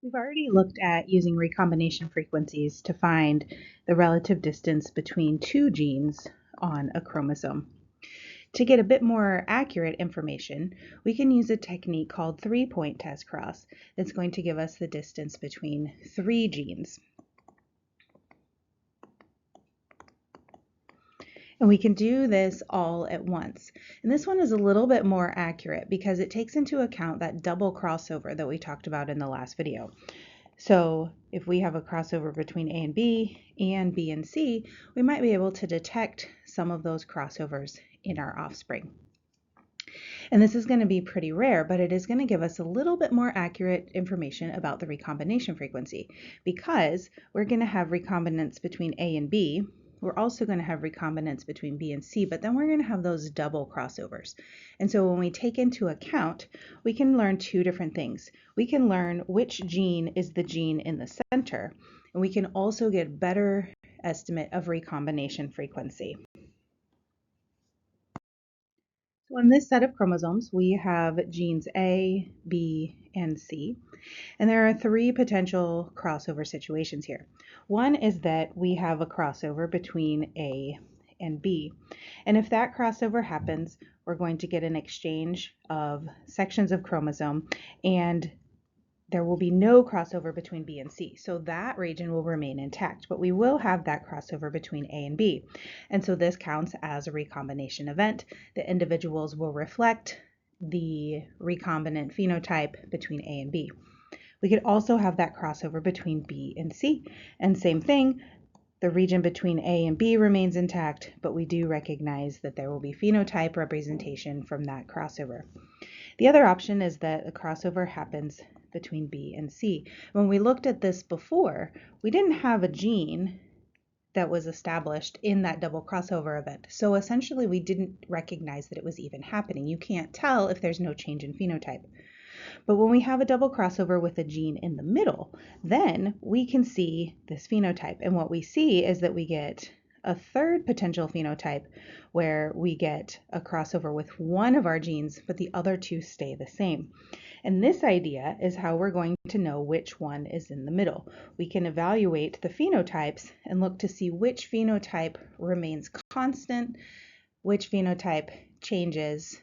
We've already looked at using recombination frequencies to find the relative distance between two genes on a chromosome. To get a bit more accurate information, we can use a technique called three-point test cross that's going to give us the distance between three genes. And we can do this all at once. And this one is a little bit more accurate because it takes into account that double crossover that we talked about in the last video. So if we have a crossover between A and B and C, we might be able to detect some of those crossovers in our offspring. And this is going to be pretty rare, but it is going to give us a little bit more accurate information about the recombination frequency because we're going to have recombinants between A and B. We're also going to have recombinants between B and C, but then we're going to have those double crossovers. And so when we take into account, we can learn two different things. We can learn which gene is the gene in the center, and we can also get a better estimate of recombination frequency. So in this set of chromosomes, we have genes A, B, and C. And there are three potential crossover situations here. One is that we have a crossover between A and B. And if that crossover happens, we're going to get an exchange of sections of chromosome, and there will be no crossover between B and C. So that region will remain intact, but we will have that crossover between A and B. And so this counts as a recombination event. The individuals will reflect the recombinant phenotype between A and B. We could also have that crossover between B and C. And same thing, the region between A and B remains intact, but we do recognize that there will be phenotype representation from that crossover. The other option is that a crossover happens between B and C. When we looked at this before, we didn't have a gene that was established in that double crossover event. So essentially we didn't recognize that it was even happening. You can't tell if there's no change in phenotype. But when we have a double crossover with a gene in the middle, then we can see this phenotype. And what we see is that we get a third potential phenotype where we get a crossover with one of our genes, but the other two stay the same. And this idea is how we're going to know which one is in the middle. We can evaluate the phenotypes and look to see which phenotype remains constant, which phenotype changes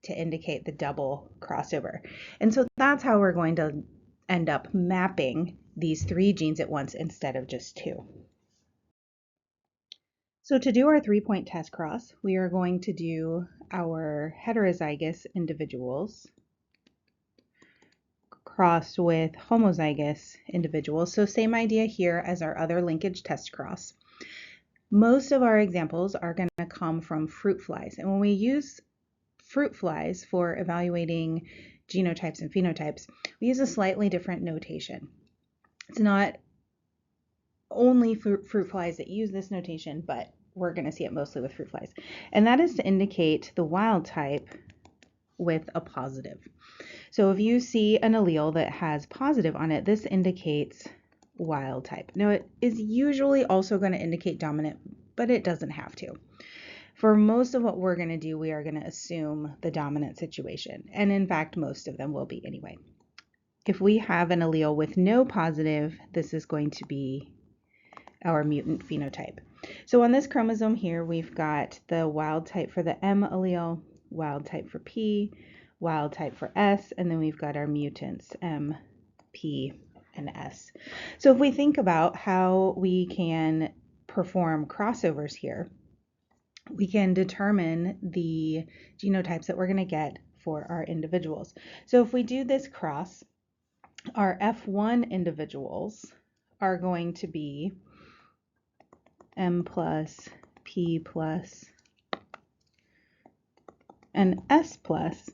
to indicate the double crossover. And so that's how we're going to end up mapping these three genes at once instead of just two. So to do our three-point test cross, we are going to do our heterozygous individuals crossed with homozygous individuals. So same idea here as our other linkage test cross. Most of our examples are going to come from fruit flies. And when we use fruit flies for evaluating genotypes and phenotypes, we use a slightly different notation. It's not only fruit flies that use this notation, but we're going to see it mostly with fruit flies. And that is to indicate the wild type with a positive. So if you see an allele that has positive on it, this indicates wild type. Now it is usually also going to indicate dominant, but it doesn't have to. For most of what we're going to do, we are going to assume the dominant situation. And in fact, most of them will be anyway. If we have an allele with no positive, this is going to be our mutant phenotype. So on this chromosome here, we've got the wild type for the M allele, wild type for P, wild type for S, and then we've got our mutants, M, P, and S. So if we think about how we can perform crossovers here, we can determine the genotypes that we're going to get for our individuals. So if we do this cross, our F1 individuals are going to be M plus, P plus, and S plus.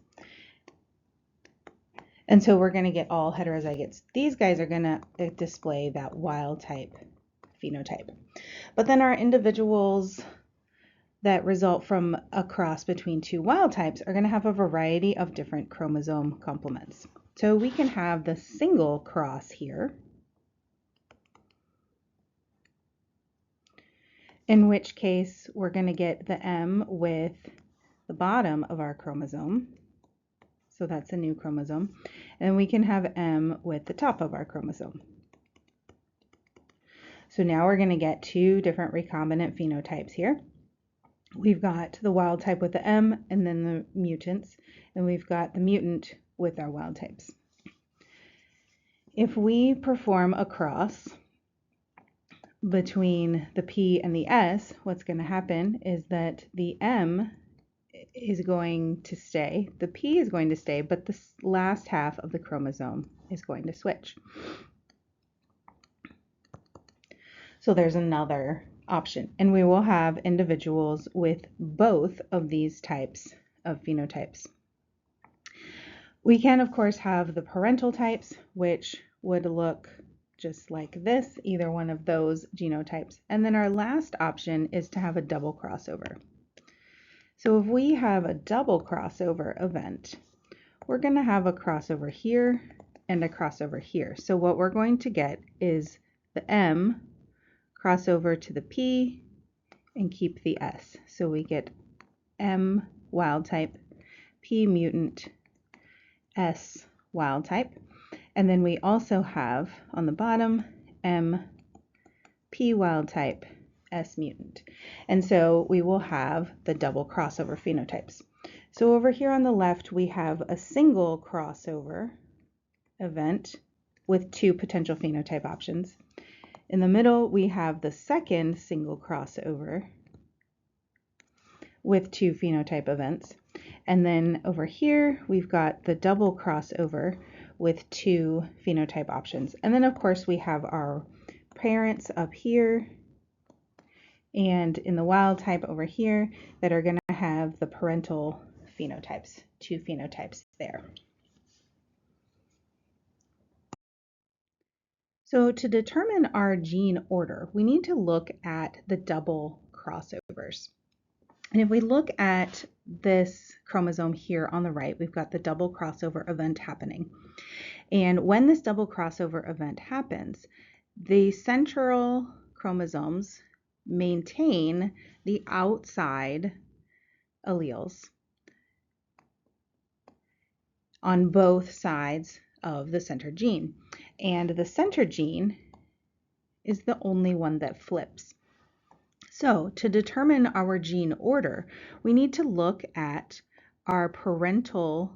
And so we're going to get all heterozygotes. These guys are going to display that wild type phenotype. But then our individuals that result from a cross between two wild types are going to have a variety of different chromosome complements. So we can have the single cross here, in which case we're going to get the M with the bottom of our chromosome, So that's a new chromosome. And we can have M with the top of our chromosome. So now we're going to get two different recombinant phenotypes here. We've got the wild type with the M and then the mutants, and we've got the mutant with our wild types. If we perform a cross between the P and the S, what's going to happen is that the M is going to stay, the P is going to stay, but the last half of the chromosome is going to switch. So there's another option, and we will have individuals with both of these types of phenotypes. We can, of course, have the parental types, which would look just like this, either one of those genotypes. And then our last option is to have a double crossover. So if we have a double crossover event, we're going to have a crossover here and a crossover here. So what we're going to get is the M cross over to the P and keep the S. So we get M wild type, P mutant, S wild type. And then we also have on the bottom M, P wild type, S mutant. And so we will have the double crossover phenotypes. So over here on the left, we have a single crossover event with two potential phenotype options. In the middle, we have the second single crossover with two phenotype events. And then over here, we've got the double crossover with two phenotype options. And then, of course, we have our parents up here and in the wild type over here that are going to have the parental phenotypes, two phenotypes there. So to determine our gene order, we need to look at the double crossovers. And if we look at this chromosome here on the right, we've got the double crossover event happening. And when this double crossover event happens, the central chromosomes maintain the outside alleles on both sides of the center gene. And the center gene is the only one that flips. So to determine our gene order, we need to look at our parental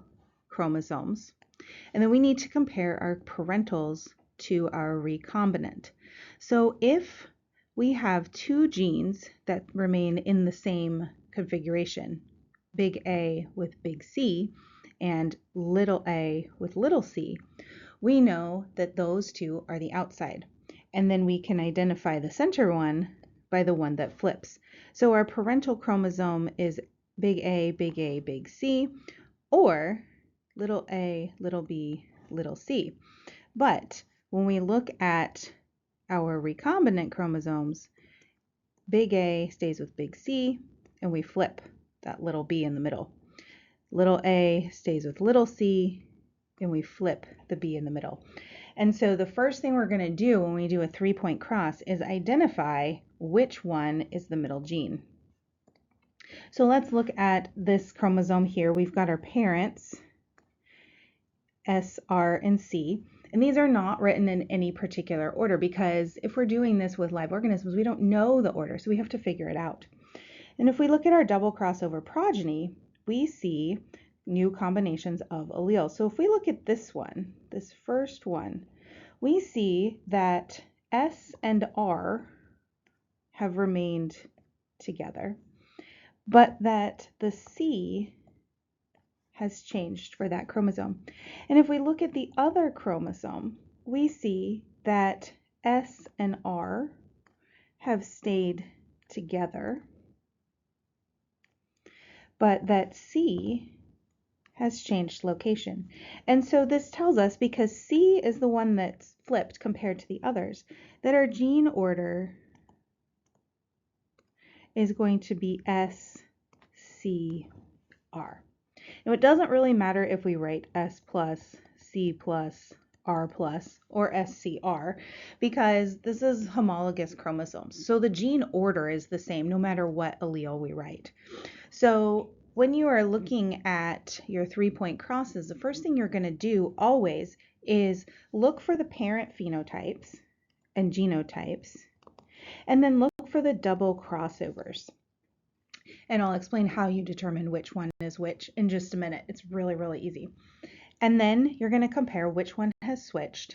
chromosomes, and then we need to compare our parentals to our recombinant. So if we have two genes that remain in the same configuration, big A with big C and little a with little c, we know that those two are the outside. And then we can identify the center one by the one that flips. So our parental chromosome is big A, big C, or little a, little b, little c. But when we look at our recombinant chromosomes, big A stays with big C, and we flip that little b in the middle. Little a stays with little c, and we flip the b in the middle. And so the first thing we're going to do when we do a 3-point cross is identify which one is the middle gene. So let's look at this chromosome here. We've got our parents, S, R, and C. And these are not written in any particular order because if we're doing this with live organisms, we don't know the order, so we have to figure it out. And if we look at our double crossover progeny, we see new combinations of alleles. So if we look at this one, this first one, we see that S and R have remained together, but that the C has changed for that chromosome. And if we look at the other chromosome, we see that S and R have stayed together, but that C has changed location. And so this tells us, because C is the one that's flipped compared to the others, that our gene order is going to be S, C, R. Now it doesn't really matter if we write S plus, C plus, R plus, or SCR, because this is homologous chromosomes. So the gene order is the same no matter what allele we write. So when you are looking at your 3-point crosses, the first thing you're going to do always is look for the parent phenotypes and genotypes, and then look for the double crossovers. And I'll explain how you determine which one is which in just a minute. It's really, really easy. And then you're going to compare which one has switched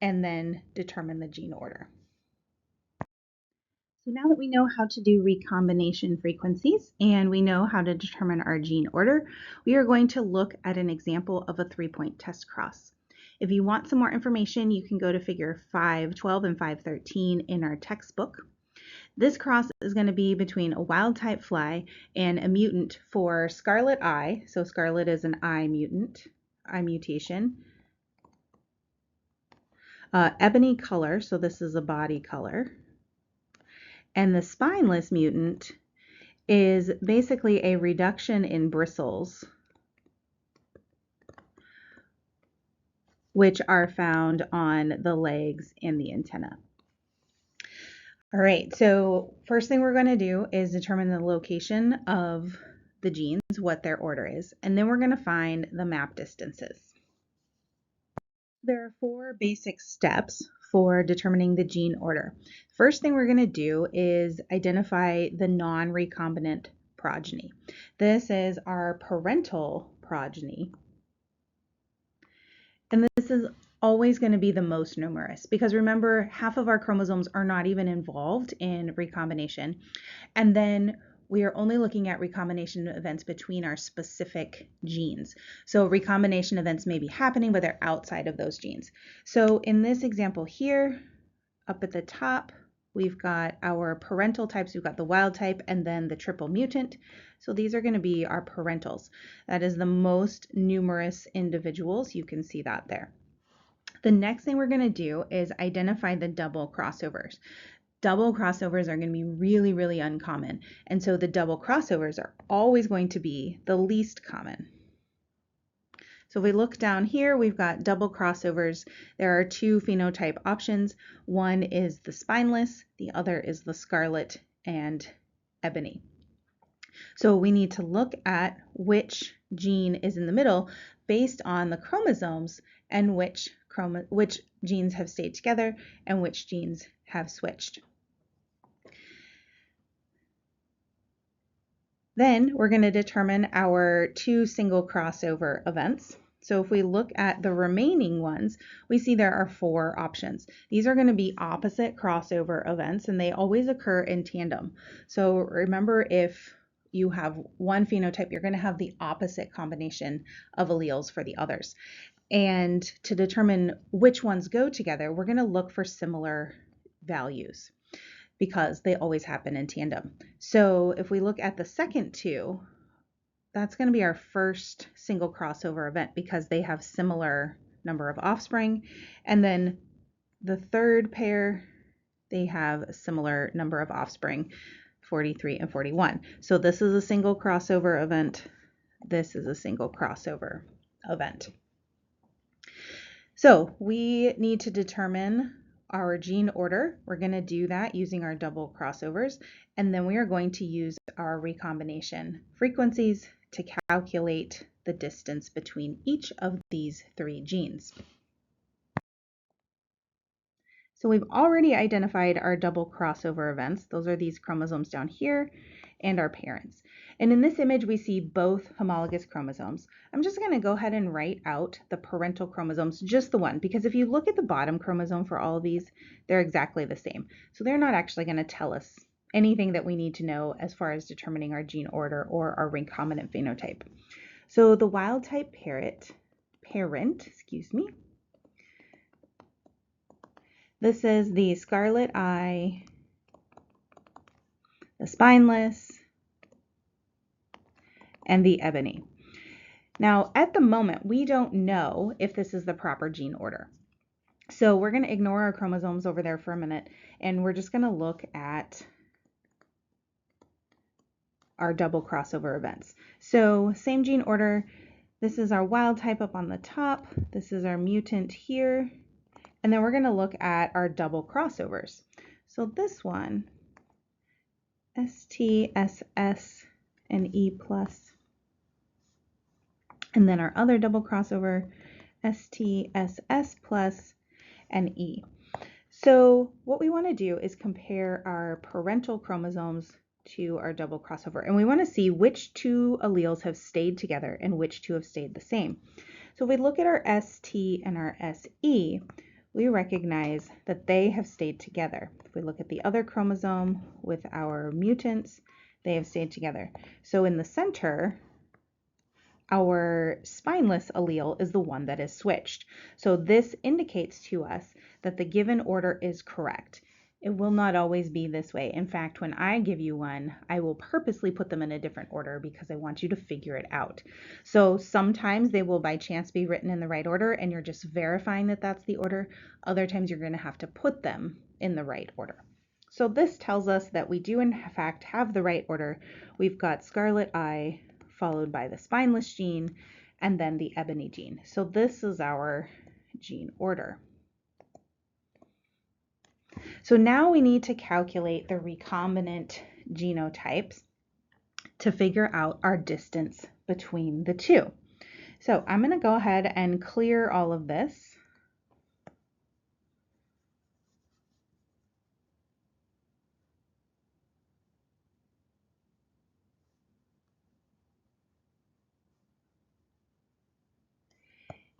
and then determine the gene order. So now that we know how to do recombination frequencies and we know how to determine our gene order, we are going to look at an example of a 3-point test cross. If you want some more information, you can go to figure 512 and 513 in our textbook. This cross is going to be between a wild-type fly and a mutant for scarlet eye. So scarlet is an eye mutation. Ebony color, so this is a body color. And the spineless mutant is basically a reduction in bristles, which are found on the legs and the antenna. All right, so first thing we're going to do is determine the location of the genes, what their order is, and then we're going to find the map distances. There are 4 basic steps for determining the gene order. First thing we're going to do is identify the non-recombinant progeny. This is our parental progeny. And this is always going to be the most numerous because remember, half of our chromosomes are not even involved in recombination. And then we are only looking at recombination events between our specific genes. So recombination events may be happening, but they're outside of those genes. So in this example here, up at the top, we've got our parental types. We've got the wild type and then the triple mutant. So these are going to be our parentals. That is the most numerous individuals. You can see that there. The next thing we're going to do is identify the double crossovers. Double crossovers are going to be really, really uncommon. And so the double crossovers are always going to be the least common. So if we look down here, we've got double crossovers. There are 2 phenotype options. One is the spineless, the other is the scarlet and ebony. So we need to look at which gene is in the middle based on the chromosomes and which genes have stayed together and which genes have switched. Then we're going to determine our 2 single crossover events. So if we look at the remaining ones, we see there are 4 options. These are going to be opposite crossover events, and they always occur in tandem. So remember, if you have one phenotype, you're going to have the opposite combination of alleles for the others. And to determine which ones go together, we're going to look for similar values because they always happen in tandem. So if we look at the second 2, that's going to be our first single crossover event because they have similar number of offspring. And then the third pair, they have a similar number of offspring, 43 and 41. So this is a single crossover event. This is a single crossover event. So we need to determine our gene order. We're going to do that using our double crossovers, and then we are going to use our recombination frequencies to calculate the distance between each of these 3 genes. So we've already identified our double crossover events. Those are these chromosomes down here and our parents. And in this image, we see both homologous chromosomes. I'm just going to go ahead and write out the parental chromosomes, just the one, because if you look at the bottom chromosome for all of these, they're exactly the same. So they're not actually going to tell us anything that we need to know as far as determining our gene order or our recombinant phenotype. So the wild type parent, this is the scarlet eye, the spineless, and the ebony. Now, at the moment, we don't know if this is the proper gene order. So we're going to ignore our chromosomes over there for a minute, and we're just going to look at our double crossover events. So same gene order. This is our wild type up on the top. This is our mutant here. And then we're going to look at our double crossovers. So this one, ST, SS, and E+. And then our other double crossover, STSS plus and E. So what we want to do is compare our parental chromosomes to our double crossover, and we want to see which two alleles have stayed together and which two have stayed the same. So if we look at our ST and our SE, we recognize that they have stayed together. If we look at the other chromosome with our mutants, they have stayed together. So in the center, our spineless allele is the one that is switched. So this indicates to us that the given order is correct. It will not always be this way. In fact, when I give you one, I will purposely put them in a different order because I want you to figure it out. So sometimes they will by chance be written in the right order and you're just verifying that that's the order. Other times you're going to have to put them in the right order. So this tells us that we do in fact have the right order. We've got scarlet eye followed by the spineless gene and then the ebony gene. So this is our gene order. So now we need to calculate the recombinant genotypes to figure out our distance between the two. So I'm going to go ahead and clear all of this.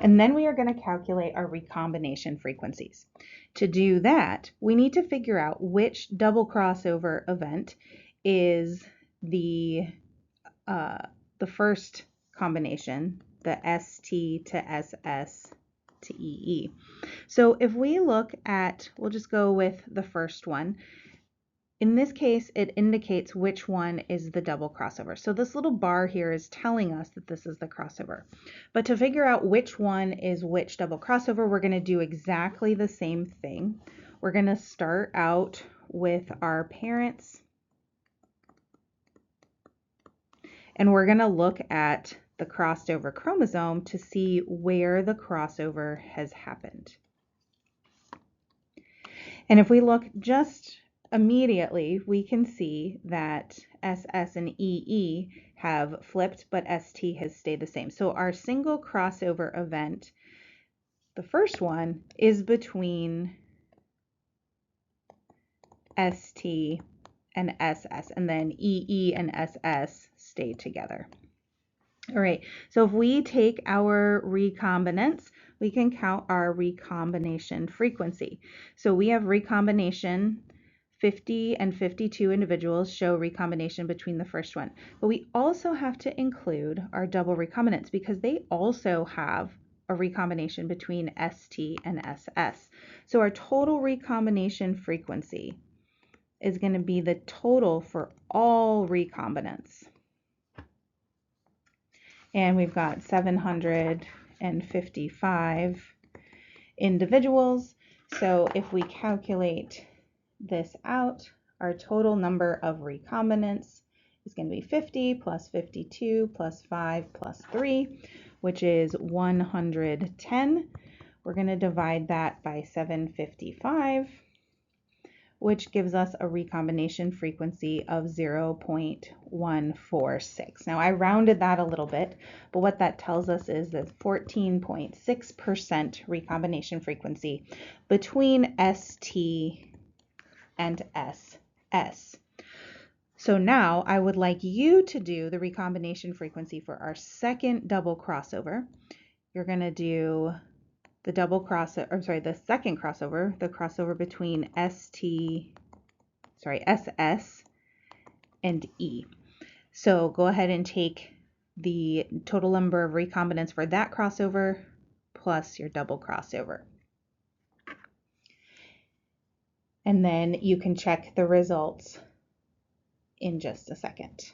And then we are going to calculate our recombination frequencies. To do that, we need to figure out which double crossover event is the first combination, the ST to SS to EE. So if we look at, we'll just go with the first one. In this case, it indicates which one is the double crossover. So this little bar here is telling us that this is the crossover. But to figure out which one is which double crossover, we're going to do exactly the same thing. We're going to start out with our parents, and we're going to look at the crossed over chromosome to see where the crossover has happened. And if we look just immediately, we can see that SS and EE have flipped, but ST has stayed the same. So our single crossover event, the first one, is between ST and SS, and then EE and SS stay together. All right, so if we take our recombinants, we can count our recombination frequency. So we have recombination, 50 and 52 individuals show recombination between the first one. But we also have to include our double recombinants because they also have a recombination between ST and SS. So our total recombination frequency is going to be the total for all recombinants. And we've got 755 individuals. So if we calculate this out, our total number of recombinants is going to be 50 plus 52 plus 5 plus 3, which is 110. We're going to divide that by 755, which gives us a recombination frequency of 0.146. Now I rounded that a little bit, but what that tells us is that 14.6% recombination frequency between ST and SS. So now I would like you to do the recombination frequency for our second double crossover. You're going to do the the second crossover, the crossover between SS and E. So go ahead and take the total number of recombinants for that crossover plus your double crossover. And then you can check the results in just a second.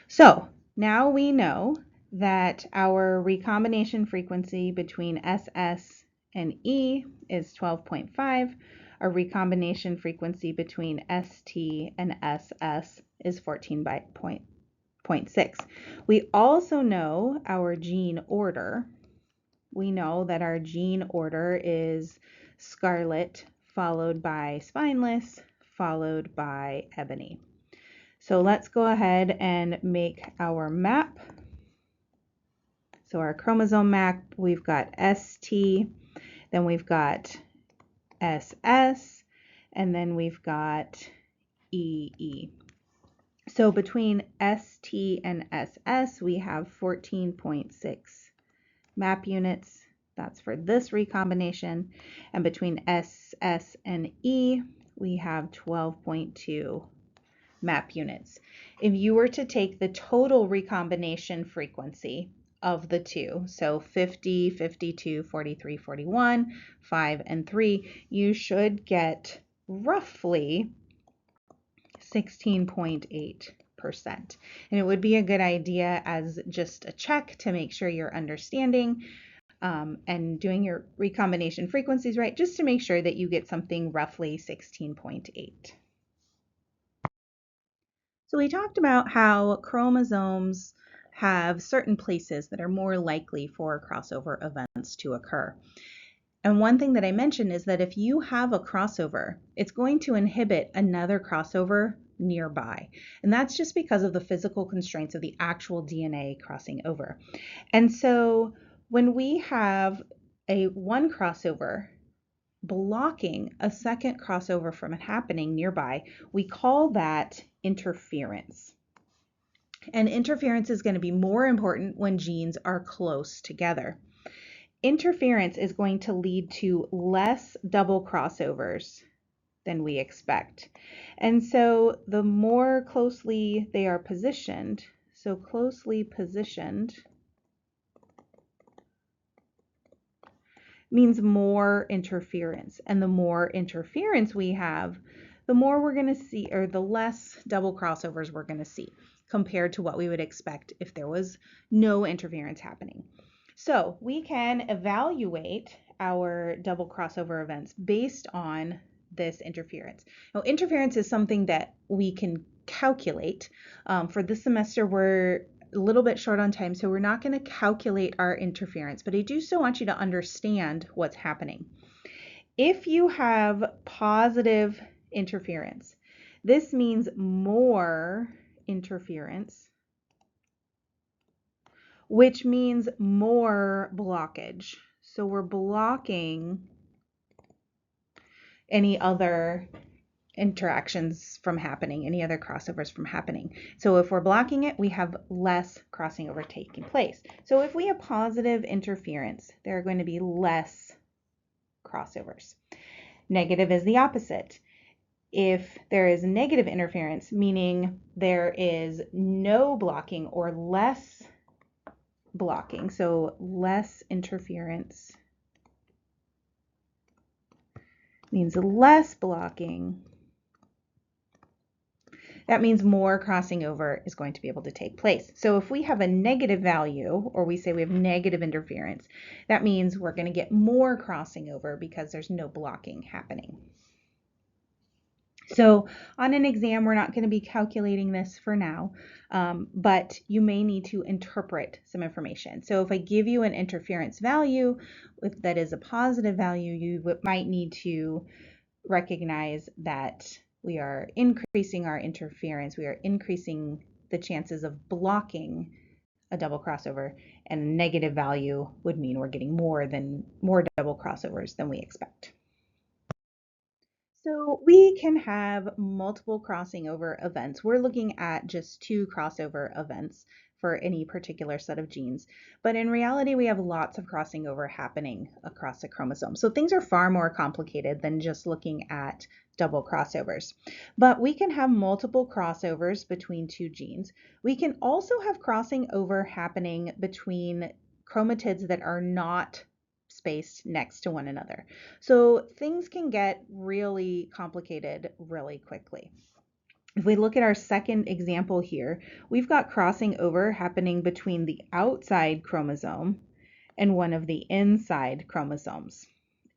So now we know that our recombination frequency between SS and E is 12.5. Our recombination frequency between ST and SS is 14.6. We also know our gene order. we know that our gene order is scarlet, followed by spineless, followed by ebony. So let's go ahead and make our map. So our chromosome map, we've got ST, then we've got SS, and then we've got EE. So between ST and SS, we have 14.6 map units. That's for this recombination. And between SS and E, we have 12.2 map units. If you were to take the total recombination frequency of the two, so 50, 52, 43, 41, 5, and 3, you should get roughly 16.8%. And it would be a good idea as just a check to make sure you're understanding and doing your recombination frequencies right, just to make sure that you get something roughly 16.8. So we talked about how chromosomes have certain places that are more likely for crossover events to occur. And one thing that I mentioned is that if you have a crossover, it's going to inhibit another crossover nearby. And that's just because of the physical constraints of the actual DNA crossing over. And so when we have one crossover blocking a second crossover from happening nearby, we call that interference. And interference is going to be more important when genes are close together. Interference is going to lead to less double crossovers than we expect. And so the more closely they are positioned, so closely positioned means more interference. And the more interference we have, the more we're going to see, or the less double crossovers we're going to see compared to what we would expect if there was no interference happening. So we can evaluate our double crossover events based on this interference. Now, interference is something that we can calculate. For this semester, we're a little bit short on time, so we're not going to calculate our interference, but I do still want you to understand what's happening. If you have positive interference, this means more interference, which means more blockage. So we're blocking any other interactions from happening, any other crossovers from happening. So if we're blocking it, we have less crossing over taking place. So if we have positive interference, there are going to be less crossovers. Negative is the opposite. If there is negative interference, meaning there is no blocking or less blocking, so less interference means less blocking. That means more crossing over is going to be able to take place. So if we have a negative value, or we say we have negative interference, that means we're going to get more crossing over because there's no blocking happening. So on an exam, we're not going to be calculating this for now, but you may need to interpret some information. So if I give you an interference value that is a positive value, you might need to recognize that we are increasing our interference, we are increasing the chances of blocking a double crossover, and a negative value would mean we're getting more double crossovers than we expect. So we can have multiple crossing over events. We're looking at just 2 crossover events for any particular set of genes. But in reality, we have lots of crossing over happening across a chromosome. So things are far more complicated than just looking at double crossovers. But we can have multiple crossovers between 2 genes. We can also have crossing over happening between chromatids that are not spaced next to one another. So things can get really complicated really quickly. If we look at our second example here, we've got crossing over happening between the outside chromosome and one of the inside chromosomes.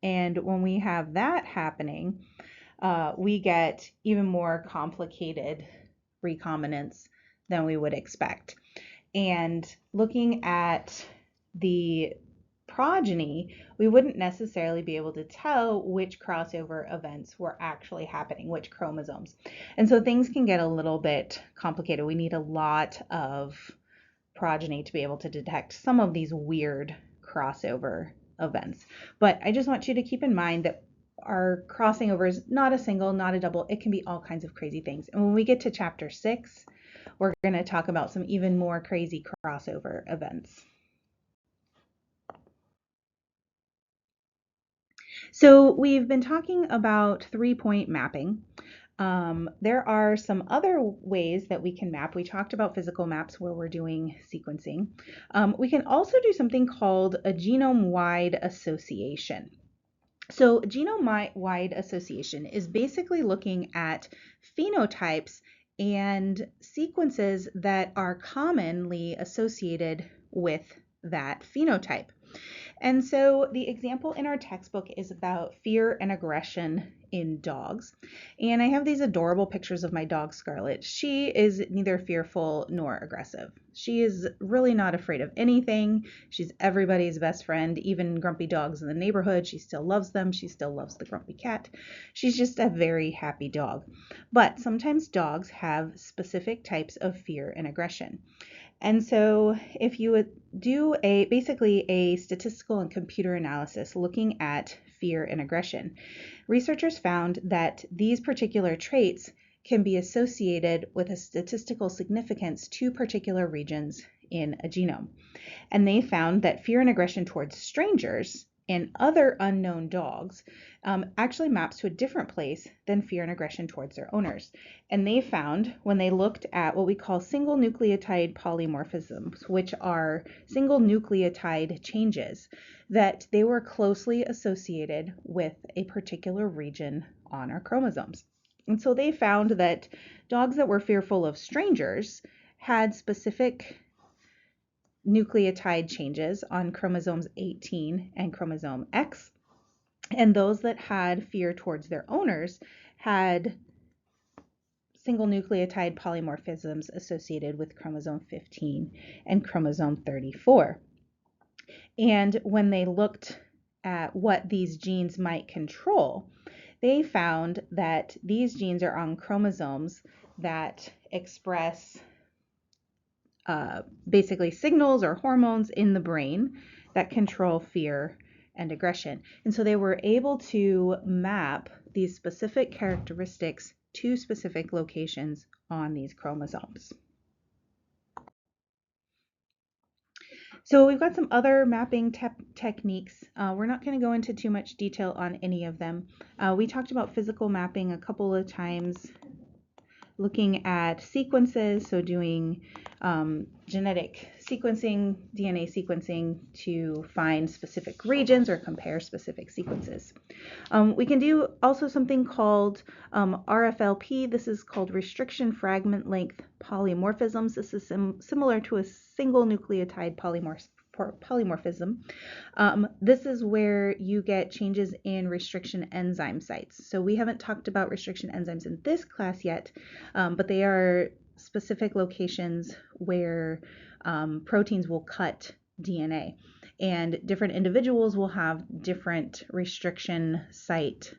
And when we have that happening, we get even more complicated recombinants than we would expect. And looking at the progeny, we wouldn't necessarily be able to tell which crossover events were actually happening, which chromosomes. And so things can get a little bit complicated. We need a lot of progeny to be able to detect some of these weird crossover events. But I just want you to keep in mind that our crossing over is not a single, not a double. It can be all kinds of crazy things. And when we get to chapter 6, we're going to talk about some even more crazy crossover events. So we've been talking about 3-point mapping. There are some other ways that we can map. We talked about physical maps where we're doing sequencing. We can also do something called a genome-wide association. So genome-wide association is basically looking at phenotypes and sequences that are commonly associated with that phenotype. And so the example in our textbook is about fear and aggression in dogs. And I have these adorable pictures of my dog Scarlet. She is neither fearful nor aggressive. She is really not afraid of anything. She's everybody's best friend, even grumpy dogs in the neighborhood. She still loves them. She still loves the grumpy cat. She's just a very happy dog. But sometimes dogs have specific types of fear and aggression. And so if you would do basically a statistical and computer analysis looking at fear and aggression, researchers found that these particular traits can be associated with a statistical significance to particular regions in a genome. And they found that fear and aggression towards strangers and other unknown dogs actually maps to a different place than fear and aggression towards their owners. And they found when they looked at what we call single nucleotide polymorphisms, which are single nucleotide changes, that they were closely associated with a particular region on our chromosomes. And so they found that dogs that were fearful of strangers had specific nucleotide changes on chromosomes 18 and chromosome X, and those that had fear towards their owners had single nucleotide polymorphisms associated with chromosome 15 and chromosome 34. And when they looked at what these genes might control, they found that these genes are on chromosomes that express basically signals or hormones in the brain that control fear and aggression. And so they were able to map these specific characteristics to specific locations on these chromosomes. So we've got some other mapping techniques. We're not going to go into too much detail on any of them. We talked about physical mapping a couple of times, looking at sequences, so doing genetic sequencing, DNA sequencing to find specific regions or compare specific sequences. We can do also something called RFLP. This is called restriction fragment length polymorphisms. This is similar to a single nucleotide polymorphism. This is where you get changes in restriction enzyme sites. So we haven't talked about restriction enzymes in this class yet, but they are specific locations where proteins will cut DNA, and different individuals will have different restriction site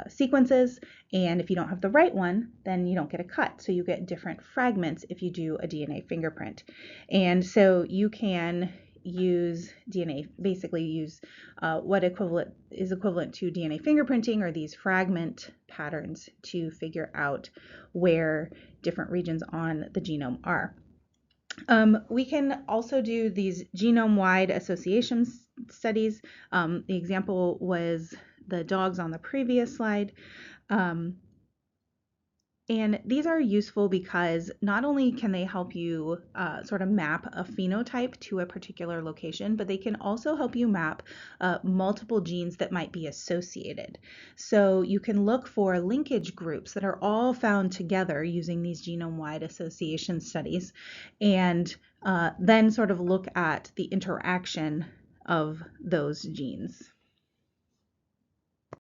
sequences, and if you don't have the right one, then you don't get a cut. So you get different fragments if you do a DNA fingerprint. And so you can use DNA, basically use what is equivalent to DNA fingerprinting, or these fragment patterns, to figure out where different regions on the genome are. We can also do these genome-wide association studies. The example was the dogs on the previous slide. And these are useful because not only can they help you sort of map a phenotype to a particular location, but they can also help you map multiple genes that might be associated. So you can look for linkage groups that are all found together using these genome-wide association studies, and then sort of look at the interaction of those genes.